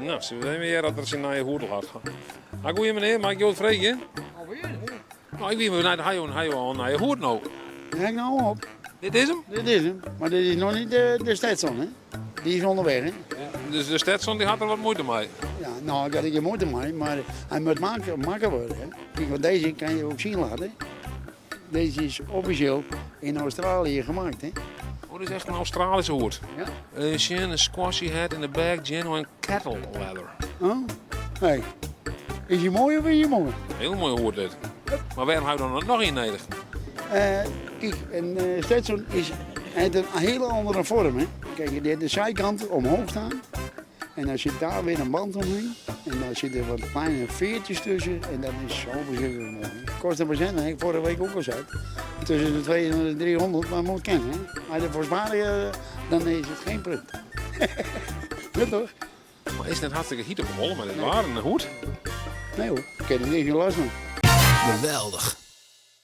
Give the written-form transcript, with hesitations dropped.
Nou, ze weten weer dat er zijn naar je hoedel had. Goeie meneer, mag ik je wat vragen? Alweer? Nou, ik weet niet naar naar je hoed nou. Hang nou op. Dit is hem? Dit is hem. Maar dit is nog niet de Stetson, hè? Die is onderweg, hè? Dus de Stetson die had er wat moeite mee. Ja, nou, ik had er geen moeite mee, maar hij moet makker worden, hè? Kijk, want deze kan je ook zien laten. Deze is officieel in Australië gemaakt, hè? Oh, dit is echt een Australische hoed. Ja. Shin, een squashy hat in the back, genuine cattle leather. Oh? Hey. Is hij mooi of is hij mooi? Heel mooi hoed dit. Maar waarom hou je dan nog in nodig? Kijk, een Stetson heeft een hele andere vorm, hè? Kijk, die heeft de zijkant omhoog staan. En dan zit daar weer een band omheen. En dan zitten wat kleine veertjes tussen. En dat is zo verschrikkelijk mooi. Kost een procent, heb ik vorige week ook al gezegd. Tussen de 200 en de 300, maar moet kennen. Hè? Maar de voorsparen, dan is het geen punt. Ja toch? Maar is net hartstikke hiet op rollen, maar dit waren een hoed. Nee hoor, ik heb er niks meer last van. Geweldig.